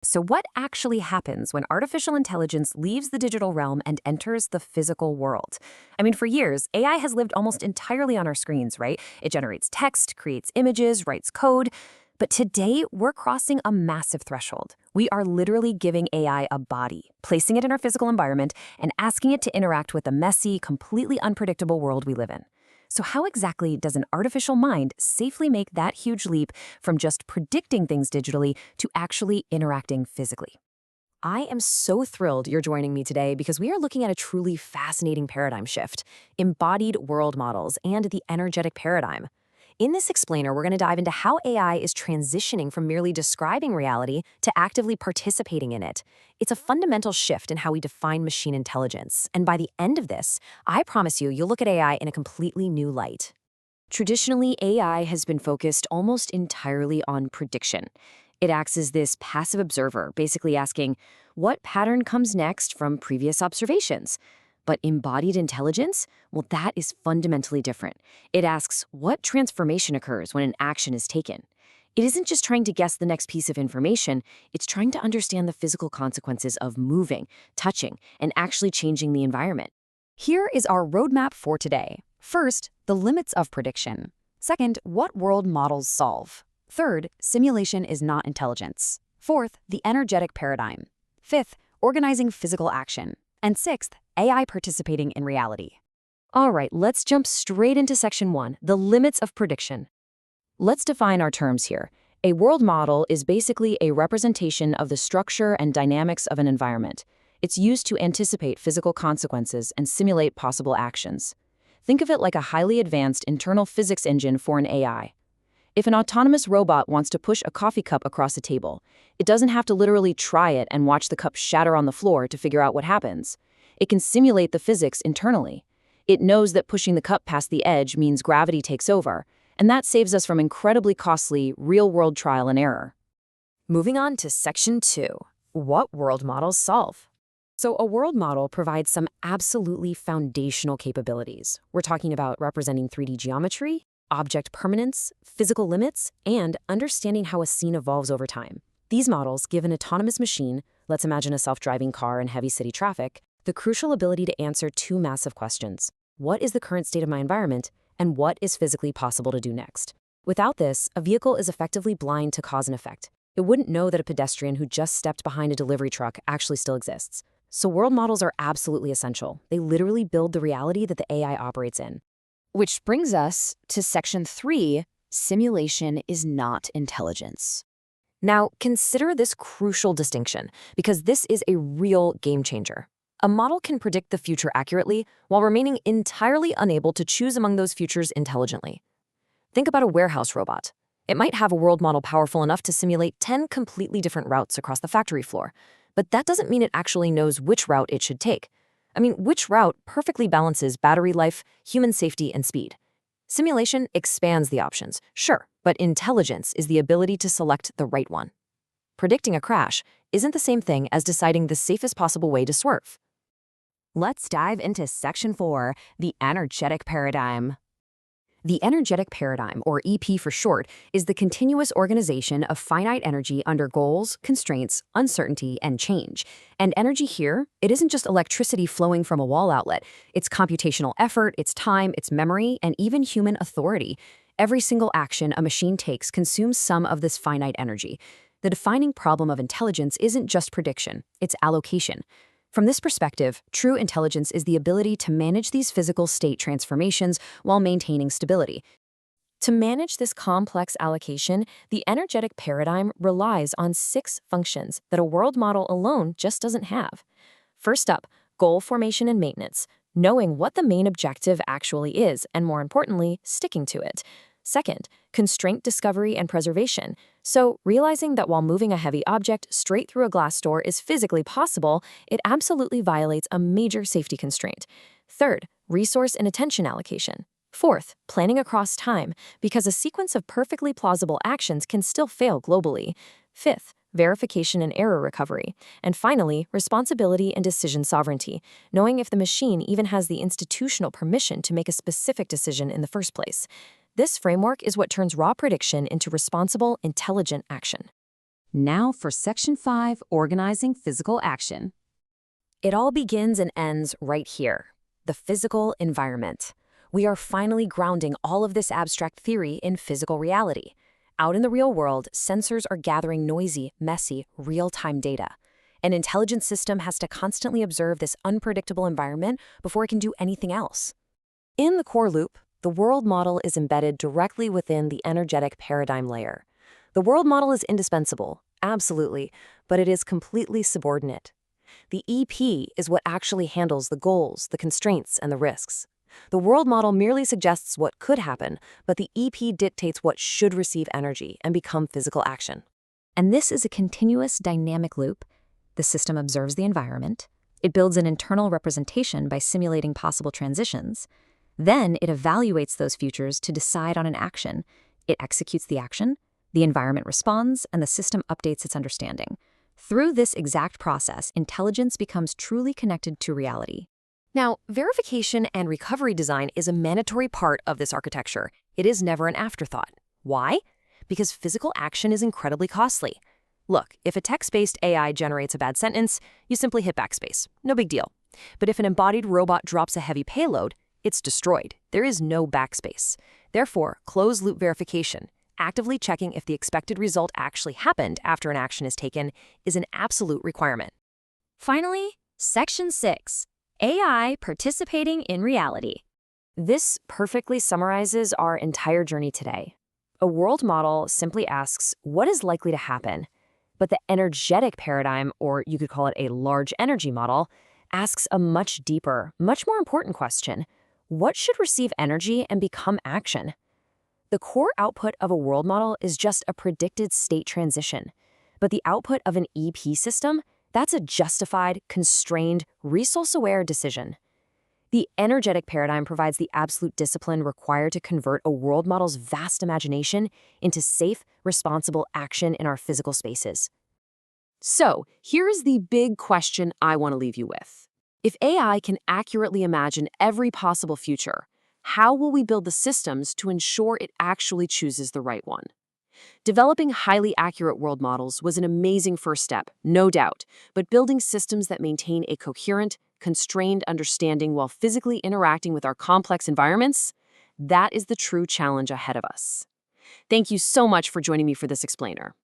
So, what actually happens when artificial intelligence leaves the digital realm and enters the physical world? I mean, for years, AI has lived almost entirely on our screens, right? It generates text, creates images, writes code. But today, we're crossing a massive threshold. We are literally giving AI a body, placing it in our physical environment, and asking it to interact with the messy, completely unpredictable world we live in. So, how exactly does an artificial mind safely make that huge leap from just predicting things digitally to actually interacting physically? I am so thrilled you're joining me today because we are looking at a truly fascinating paradigm shift, embodied world models and the energetic paradigm. In this explainer, we're going to dive into how AI is transitioning from merely describing reality to actively participating in it. It's a fundamental shift in how we define machine intelligence, and by the end of this, I promise you'll look at AI in a completely new light. Traditionally, AI has been focused almost entirely on prediction. It acts as this passive observer, basically asking, what pattern comes next from previous observations? But embodied intelligence, well, that is fundamentally different. It asks, what transformation occurs when an action is taken? It isn't just trying to guess the next piece of information, it's trying to understand the physical consequences of moving, touching, and actually changing the environment. Here is our roadmap for today. First, the limits of prediction. Second, what world models solve. Third, simulation is not intelligence. Fourth, the energetic paradigm. Fifth, organizing physical action. And sixth, AI participating in reality. All right, let's jump straight into section 1, the limits of prediction. Let's define our terms here. A world model is basically a representation of the structure and dynamics of an environment. It's used to anticipate physical consequences and simulate possible actions. Think of it like a highly advanced internal physics engine for an AI. If an autonomous robot wants to push a coffee cup across a table, it doesn't have to literally try it and watch the cup shatter on the floor to figure out what happens. It can simulate the physics internally. It knows that pushing the cup past the edge means gravity takes over, and that saves us from incredibly costly real-world trial and error. Moving on to section 2, what world models solve. So a world model provides some absolutely foundational capabilities. We're talking about representing 3D geometry, object permanence, physical limits, and understanding how a scene evolves over time. These models give an autonomous machine, let's imagine a self-driving car in heavy city traffic, the crucial ability to answer two massive questions. What is the current state of my environment, and what is physically possible to do next? Without this, a vehicle is effectively blind to cause and effect. It wouldn't know that a pedestrian who just stepped behind a delivery truck actually still exists. So world models are absolutely essential. They literally build the reality that the AI operates in. Which brings us to section 3, simulation is not intelligence. Now, consider this crucial distinction, because this is a real game changer. A model can predict the future accurately while remaining entirely unable to choose among those futures intelligently. Think about a warehouse robot. It might have a world model powerful enough to simulate 10 completely different routes across the factory floor, but that doesn't mean it actually knows which route it should take. I mean, which route perfectly balances battery life, human safety, and speed? Simulation expands the options, sure, but intelligence is the ability to select the right one. Predicting a crash isn't the same thing as deciding the safest possible way to swerve. Let's dive into section 4, the energetic paradigm. The energetic paradigm, or EP for short, is the continuous organization of finite energy under goals, constraints, uncertainty, and change. And energy here, it isn't just electricity flowing from a wall outlet. It's computational effort, it's time, it's memory, and even human authority. Every single action a machine takes consumes some of this finite energy. The defining problem of intelligence isn't just prediction, it's allocation. From this perspective, true intelligence is the ability to manage these physical state transformations while maintaining stability. To manage this complex allocation, the energetic paradigm relies on 6 functions that a world model alone just doesn't have. First up, goal formation and maintenance, knowing what the main objective actually is, and more importantly, sticking to it. Second, constraint discovery and preservation. So, realizing that while moving a heavy object straight through a glass door is physically possible, it absolutely violates a major safety constraint. Third, resource and attention allocation. Fourth, planning across time, because a sequence of perfectly plausible actions can still fail globally. Fifth, verification and error recovery. And finally, responsibility and decision sovereignty, knowing if the machine even has the institutional permission to make a specific decision in the first place. This framework is what turns raw prediction into responsible, intelligent action. Now for Section 5, Organizing Physical Action. It all begins and ends right here, the physical environment. We are finally grounding all of this abstract theory in physical reality. Out in the real world, sensors are gathering noisy, messy, real-time data. An intelligent system has to constantly observe this unpredictable environment before it can do anything else. In the core loop, the world model is embedded directly within the energetic paradigm layer. The world model is indispensable, absolutely, but it is completely subordinate. The EP is what actually handles the goals, the constraints, and the risks. The world model merely suggests what could happen, but the EP dictates what should receive energy and become physical action. And this is a continuous dynamic loop. The system observes the environment. It builds an internal representation by simulating possible transitions. Then it evaluates those futures to decide on an action. It executes the action, the environment responds, and the system updates its understanding. Through this exact process, intelligence becomes truly connected to reality. Now, verification and recovery design is a mandatory part of this architecture. It is never an afterthought. Why? Because physical action is incredibly costly. Look, if a text-based AI generates a bad sentence, you simply hit backspace. No big deal. But if an embodied robot drops a heavy payload, it's destroyed. There is no backspace. Therefore, closed-loop verification, actively checking if the expected result actually happened after an action is taken, is an absolute requirement. Finally, Section 6, AI participating in reality. This perfectly summarizes our entire journey today. A world model simply asks what is likely to happen, but the energetic paradigm, or you could call it a large energy model, asks a much deeper, much more important question. What should receive energy and become action? The core output of a world model is just a predicted state transition, but the output of an EP system, that's a justified, constrained, resource-aware decision. The energetic paradigm provides the absolute discipline required to convert a world model's vast imagination into safe, responsible action in our physical spaces. So, here is the big question I want to leave you with. If AI can accurately imagine every possible future, how will we build the systems to ensure it actually chooses the right one? Developing highly accurate world models was an amazing first step, no doubt, but building systems that maintain a coherent, constrained understanding while physically interacting with our complex environments, that is the true challenge ahead of us. Thank you so much for joining me for this explainer.